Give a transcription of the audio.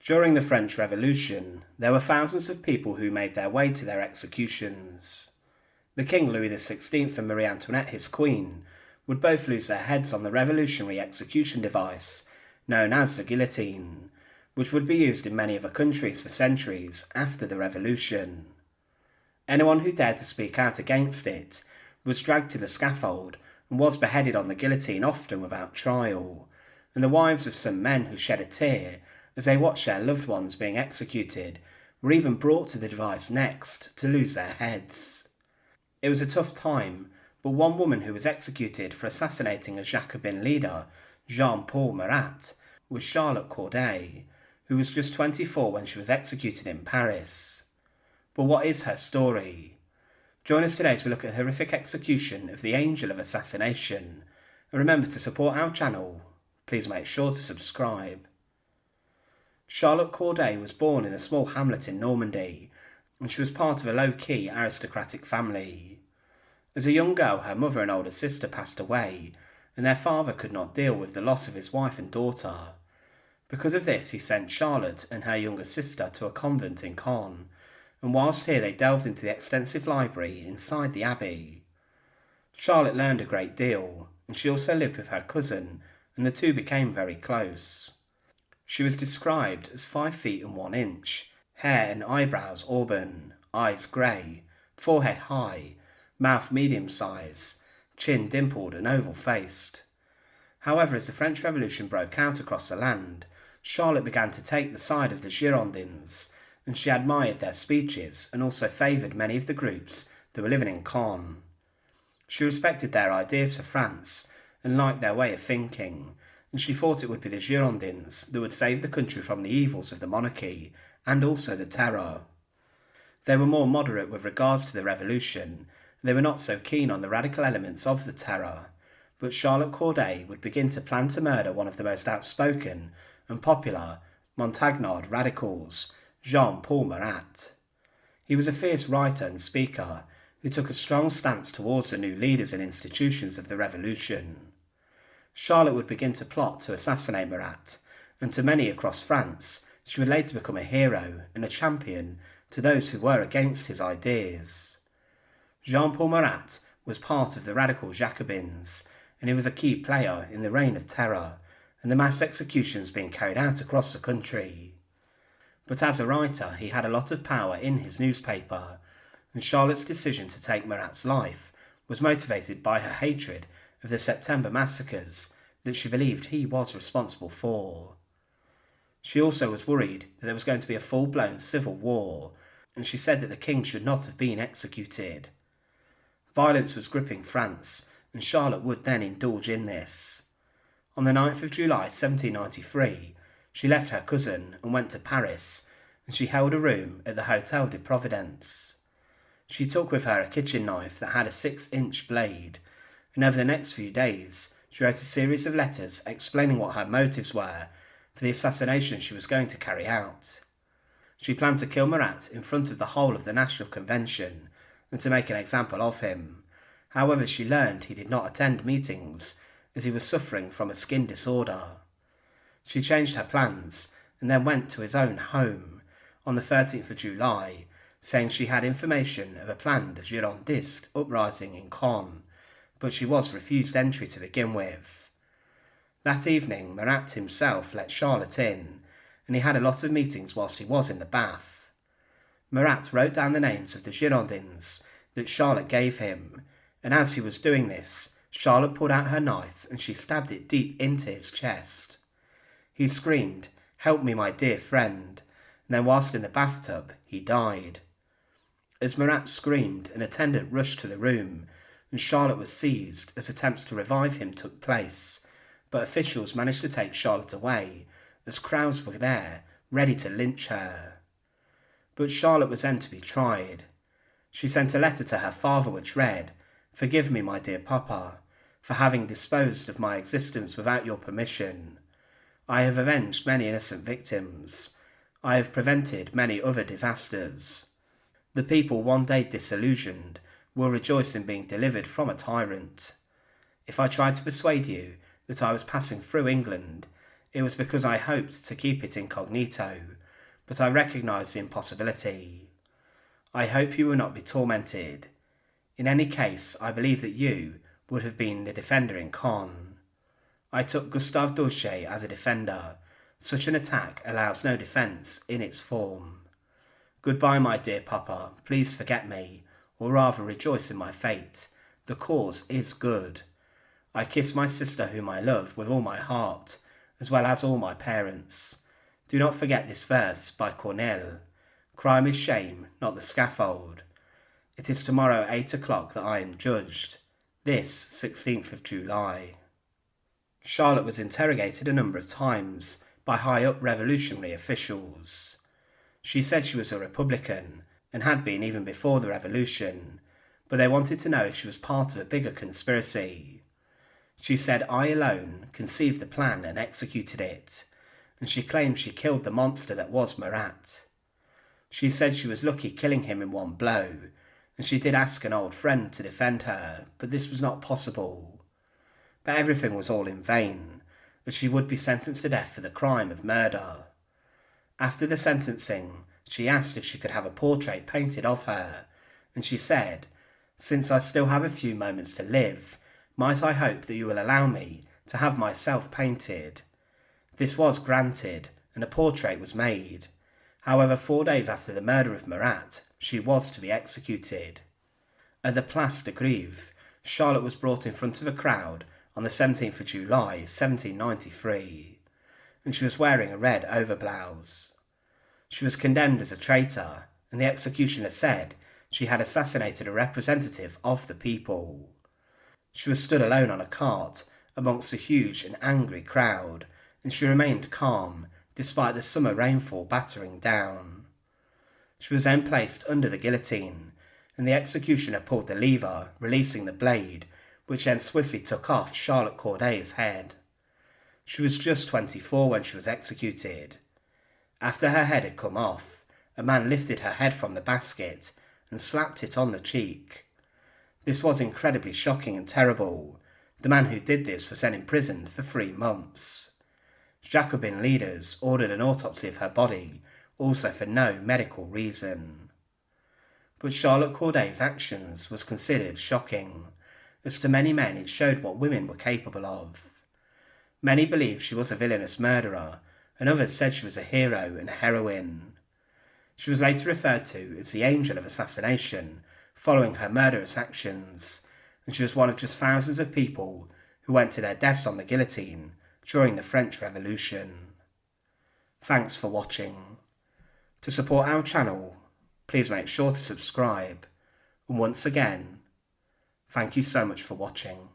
During the French Revolution, there were thousands of people who made their way to their executions. The King Louis XVI and Marie Antoinette, his queen, would both lose their heads on the revolutionary execution device known as the guillotine, which would be used in many other countries for centuries after the Revolution. Anyone who dared to speak out against it was dragged to the scaffold and was beheaded on the guillotine, often without trial, and the wives of some men who shed a tear as they watched their loved ones being executed were even brought to the device next to lose their heads. It was a tough time, but one woman who was executed for assassinating a Jacobin leader, Jean Paul Marat, was Charlotte Corday, who was just 24 when she was executed in Paris. But what is her story? Join us today as we look at the horrific execution of the Angel of Assassination, and remember to support our channel. Please make sure to subscribe. Charlotte Corday was born in a small hamlet in Normandy, and she was part of a low-key aristocratic family. As a young girl, her mother and older sister passed away, and their father could not deal with the loss of his wife and daughter. Because of this, he sent Charlotte and her younger sister to a convent in Caen, and whilst here they delved into the extensive library inside the abbey. Charlotte learned a great deal, and she also lived with her cousin, and the two became very close. She was described as 5 feet and 1 inch, hair and eyebrows auburn, eyes grey, forehead high, mouth medium size, chin dimpled and oval-faced. However, as the French Revolution broke out across the land, Charlotte began to take the side of the Girondins, and she admired their speeches and also favoured many of the groups that were living in Caen. She respected their ideas for France and liked their way of thinking, and she thought it would be the Girondins that would save the country from the evils of the monarchy and also the terror. They were more moderate with regards to the revolution, and they were not so keen on the radical elements of the terror, but Charlotte Corday would begin to plan to murder one of the most outspoken and popular Montagnard radicals, Jean Paul Marat. He was a fierce writer and speaker who took a strong stance towards the new leaders and institutions of the revolution. Charlotte would begin to plot to assassinate Marat, and to many across France, she would later become a hero and a champion to those who were against his ideas. Jean Paul Marat was part of the radical Jacobins, and he was a key player in the Reign of Terror and the mass executions being carried out across the country. But as a writer, he had a lot of power in his newspaper, and Charlotte's decision to take Marat's life was motivated by her hatred of the September massacres that she believed he was responsible for. She also was worried that there was going to be a full-blown civil war, and she said that the king should not have been executed. Violence was gripping France, and Charlotte would then indulge in this. On the 9th of July 1793, she left her cousin and went to Paris, and she held a room at the Hôtel de Providence. She took with her a kitchen knife that had a 6-inch blade, and over the next few days she wrote a series of letters explaining what her motives were for the assassination she was going to carry out. She planned to kill Marat in front of the whole of the National Convention and to make an example of him. However, she learned he did not attend meetings as he was suffering from a skin disorder. She changed her plans and then went to his own home on the 13th of July, saying she had information of a planned Girondist uprising in Caen, but she was refused entry to begin with. That evening, Marat himself let Charlotte in, and he had a lot of meetings whilst he was in the bath. Marat wrote down the names of the Girondins that Charlotte gave him, and as he was doing this, Charlotte pulled out her knife and she stabbed it deep into his chest. He screamed, "Help me, my dear friend," and then whilst in the bathtub, he died. As Marat screamed, an attendant rushed to the room, and Charlotte was seized as attempts to revive him took place, but officials managed to take Charlotte away, as crowds were there, ready to lynch her. But Charlotte was then to be tried. She sent a letter to her father which read, "Forgive me, my dear papa, for having disposed of my existence without your permission. I have avenged many innocent victims. I have prevented many other disasters. The people, one day disillusioned, will rejoice in being delivered from a tyrant. If I tried to persuade you that I was passing through England, it was because I hoped to keep it incognito, but I recognise the impossibility. I hope you will not be tormented. In any case, I believe that you would have been the defender in Caen. I took Gustave Daucher as a defender. Such an attack allows no defence in its form. Goodbye, my dear Papa, please forget me, or rather rejoice in my fate. The cause is good. I kiss my sister whom I love with all my heart, as well as all my parents. Do not forget this verse by Corneille. Crime is shame, not the scaffold. It is tomorrow 8 o'clock that I am judged. This 16th of July. Charlotte was interrogated a number of times by high-up revolutionary officials. She said she was a Republican, and had been even before the revolution, but they wanted to know if she was part of a bigger conspiracy. She said I alone conceived the plan and executed it, and she claimed she killed the monster that was Marat. She said she was lucky killing him in one blow, and she did ask an old friend to defend her, but this was not possible. But everything was all in vain, as she would be sentenced to death for the crime of murder. After the sentencing, she asked if she could have a portrait painted of her, and she said, "Since I still have a few moments to live, might I hope that you will allow me to have myself painted?" This was granted, and a portrait was made. However, 4 days after the murder of Marat, she was to be executed. At the Place de Grève, Charlotte was brought in front of a crowd on the 17th of July, 1793, and she was wearing a red overblouse. She was condemned as a traitor, and the executioner said she had assassinated a representative of the people. She was stood alone on a cart amongst a huge and angry crowd, and she remained calm despite the summer rainfall battering down. She was then placed under the guillotine, and the executioner pulled the lever, releasing the blade, which then swiftly took off Charlotte Corday's head. She was just 24 when she was executed. After her head had come off, a man lifted her head from the basket and slapped it on the cheek. This was incredibly shocking and terrible. The man who did this was then imprisoned for 3 months. Jacobin leaders ordered an autopsy of her body, also for no medical reason. But Charlotte Corday's actions was considered shocking, as to many men it showed what women were capable of. Many believed she was a villainous murderer, and others said she was a hero and a heroine. She was later referred to as the Angel of Assassination, following her murderous actions, and she was one of just thousands of people who went to their deaths on the guillotine during the French Revolution. Thanks for watching. To support our channel, please make sure to subscribe, and once again, thank you so much for watching.